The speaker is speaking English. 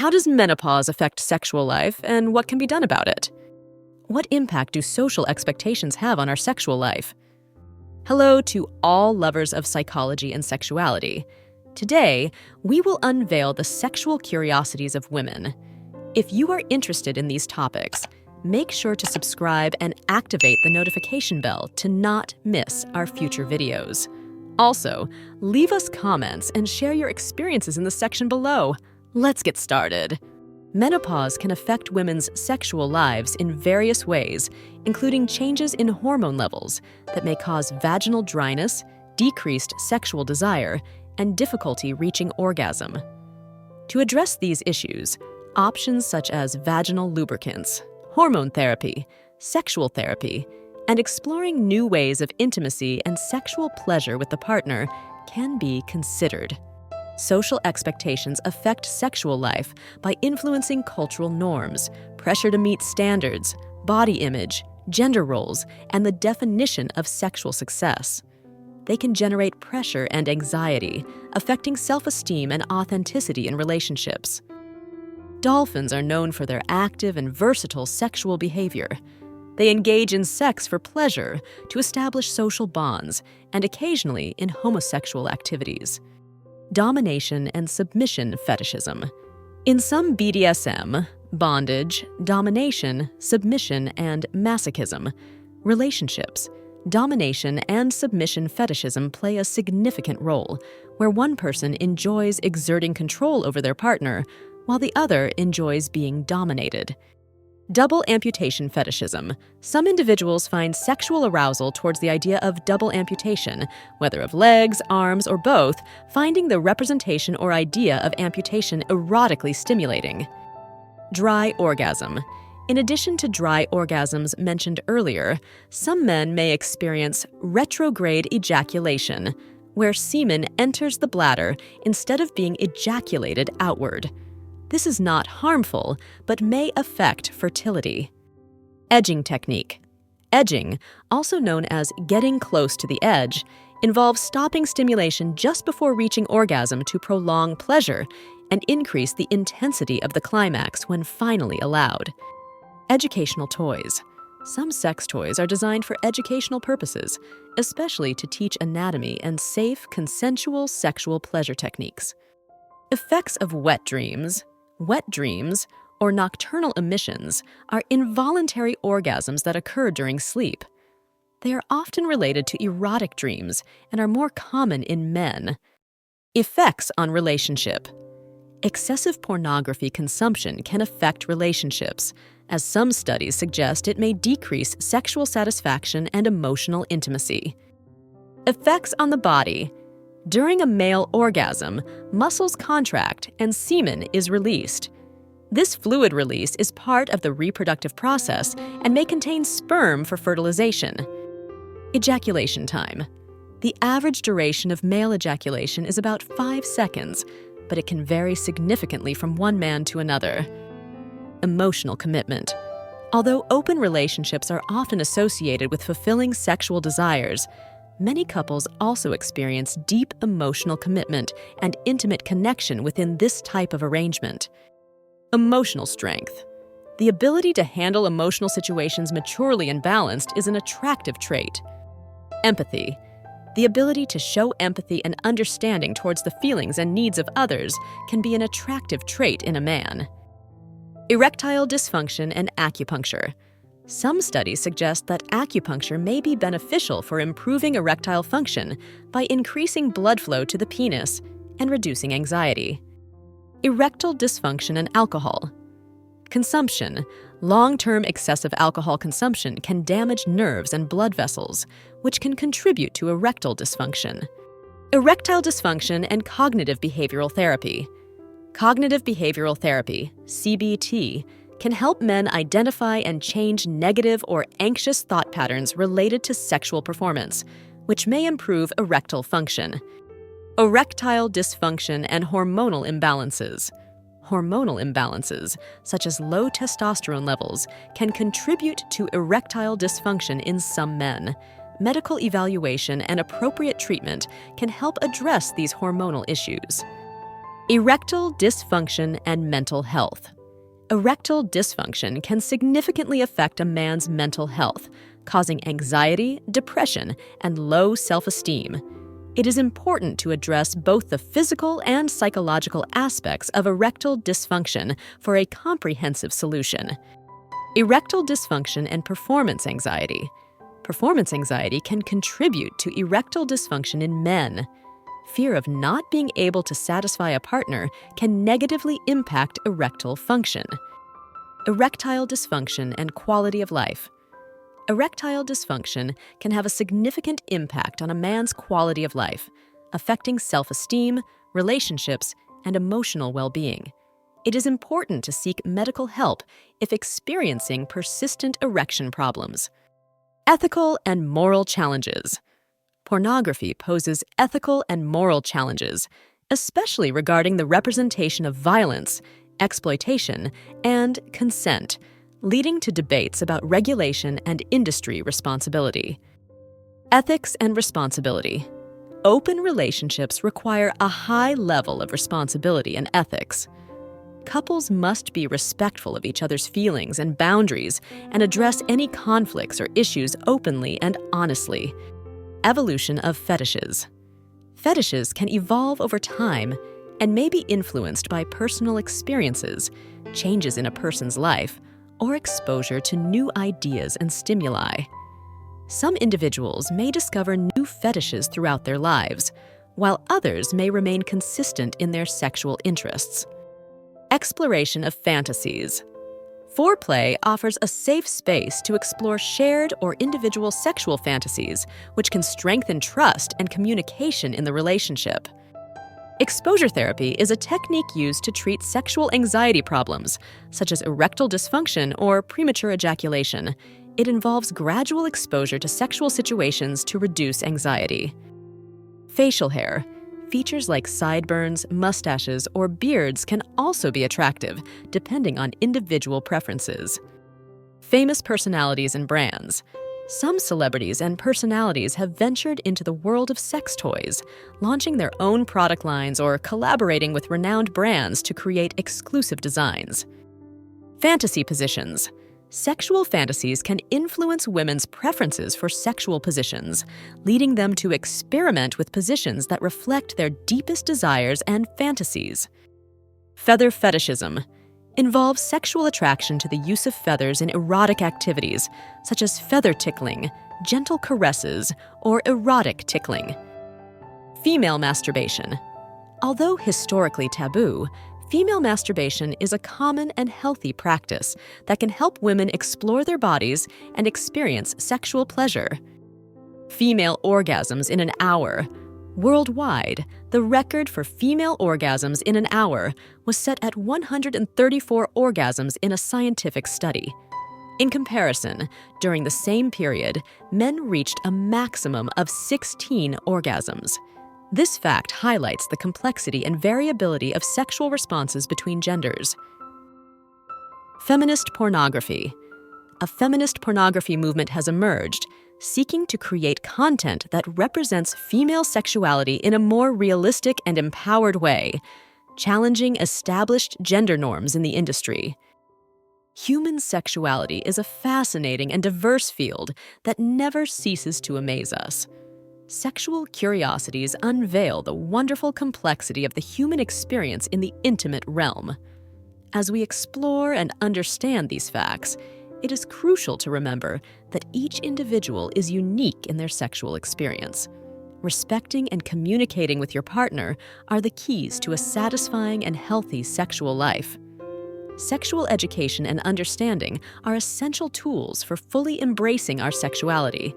How does menopause affect sexual life, and what can be done about it? What impact do social expectations have on our sexual life? Hello to all lovers of psychology and sexuality. Today, we will unveil the sexual curiosities of women. If you are interested in these topics, make sure to subscribe and activate the notification bell to not miss our future videos. Also, leave us comments and share your experiences in the section below. Let's get started. Menopause can affect women's sexual lives in various ways, including changes in hormone levels that may cause vaginal dryness, decreased sexual desire, and difficulty reaching orgasm. To address these issues, options such as vaginal lubricants, hormone therapy, sexual therapy, and exploring new ways of intimacy and sexual pleasure with the partner can be considered. Social expectations affect sexual life by influencing cultural norms, pressure to meet standards, body image, gender roles, and the definition of sexual success. They can generate pressure and anxiety, affecting self-esteem and authenticity in relationships. Dolphins are known for their active and versatile sexual behavior. They engage in sex for pleasure, to establish social bonds, and occasionally in homosexual activities. Domination and submission fetishism. In some BDSM, bondage, domination, submission, and masochism relationships, domination and submission fetishism play a significant role, where one person enjoys exerting control over their partner, while the other enjoys being dominated. Double amputation fetishism. Some individuals find sexual arousal towards the idea of double amputation, whether of legs, arms, or both, finding the representation or idea of amputation erotically stimulating. Dry orgasm. In addition to dry orgasms mentioned earlier, some men may experience retrograde ejaculation, where semen enters the bladder instead of being ejaculated outward. This is not harmful, but may affect fertility. Edging technique. Edging, also known as getting close to the edge, involves stopping stimulation just before reaching orgasm to prolong pleasure and increase the intensity of the climax when finally allowed. Educational toys. Some sex toys are designed for educational purposes, especially to teach anatomy and safe, consensual sexual pleasure techniques. Effects of wet dreams. Wet dreams, or nocturnal emissions, are involuntary orgasms that occur during sleep. They are often related to erotic dreams and are more common in men. Effects on relationship. Excessive pornography consumption can affect relationships, as some studies suggest it may decrease sexual satisfaction and emotional intimacy. Effects on the body. During a male orgasm, muscles contract and semen is released. This fluid release is part of the reproductive process and may contain sperm for fertilization. Ejaculation time. The average duration of male ejaculation is about 5 seconds, but it can vary significantly from one man to another. Emotional commitment. Although open relationships are often associated with fulfilling sexual desires, many couples also experience deep emotional commitment and intimate connection within this type of arrangement. Emotional strength. The ability to handle emotional situations maturely and balanced is an attractive trait. Empathy. The ability to show empathy and understanding towards the feelings and needs of others can be an attractive trait in a man. Erectile dysfunction and acupuncture. Some studies suggest that acupuncture may be beneficial for improving erectile function by increasing blood flow to the penis and reducing anxiety. Erectile dysfunction and alcohol. Consumption. Long-term excessive alcohol consumption can damage nerves and blood vessels, which can contribute to erectile dysfunction. Erectile dysfunction and cognitive behavioral therapy. Cognitive behavioral therapy, CBT, can help men identify and change negative or anxious thought patterns related to sexual performance, which may improve erectile function. Erectile dysfunction and hormonal imbalances. Hormonal imbalances, such as low testosterone levels, can contribute to erectile dysfunction in some men. Medical evaluation and appropriate treatment can help address these hormonal issues. Erectile dysfunction and mental health. Erectile dysfunction can significantly affect a man's mental health, causing anxiety, depression, and low self-esteem. It is important to address both the physical and psychological aspects of erectile dysfunction for a comprehensive solution. Erectile dysfunction and performance anxiety. Performance anxiety can contribute to erectile dysfunction in men. Fear of not being able to satisfy a partner can negatively impact erectile function. Erectile dysfunction and quality of life. Erectile dysfunction can have a significant impact on a man's quality of life, affecting self-esteem, relationships, and emotional well-being. It is important to seek medical help if experiencing persistent erection problems. Ethical and moral challenges. Pornography poses ethical and moral challenges, especially regarding the representation of violence, exploitation, and consent, leading to debates about regulation and industry responsibility. Ethics and responsibility. Open relationships require a high level of responsibility and ethics. Couples must be respectful of each other's feelings and boundaries and address any conflicts or issues openly and honestly. Evolution of fetishes. Fetishes can evolve over time and may be influenced by personal experiences, changes in a person's life, or exposure to new ideas and stimuli. Some individuals may discover new fetishes throughout their lives, while others may remain consistent in their sexual interests. Exploration of fantasies. Foreplay offers a safe space to explore shared or individual sexual fantasies, which can strengthen trust and communication in the relationship. Exposure therapy is a technique used to treat sexual anxiety problems, such as erectile dysfunction or premature ejaculation. It involves gradual exposure to sexual situations to reduce anxiety. Facial hair. Features like sideburns, mustaches, or beards can also be attractive, depending on individual preferences. Famous personalities and brands. Some celebrities and personalities have ventured into the world of sex toys, launching their own product lines or collaborating with renowned brands to create exclusive designs. Fantasy positions. Sexual fantasies can influence women's preferences for sexual positions, leading them to experiment with positions that reflect their deepest desires and fantasies. Feather fetishism involves sexual attraction to the use of feathers in erotic activities, such as feather tickling, gentle caresses, or erotic tickling. Female masturbation. Although historically taboo, female masturbation is a common and healthy practice that can help women explore their bodies and experience sexual pleasure. Female orgasms in an hour. Worldwide, the record for female orgasms in an hour was set at 134 orgasms in a scientific study. In comparison, during the same period, men reached a maximum of 16 orgasms. This fact highlights the complexity and variability of sexual responses between genders. Feminist pornography. A feminist pornography movement has emerged, seeking to create content that represents female sexuality in a more realistic and empowered way, challenging established gender norms in the industry. Human sexuality is a fascinating and diverse field that never ceases to amaze us. Sexual curiosities unveil the wonderful complexity of the human experience in the intimate realm. As we explore and understand these facts, it is crucial to remember that each individual is unique in their sexual experience. Respecting and communicating with your partner are the keys to a satisfying and healthy sexual life. Sexual education and understanding are essential tools for fully embracing our sexuality.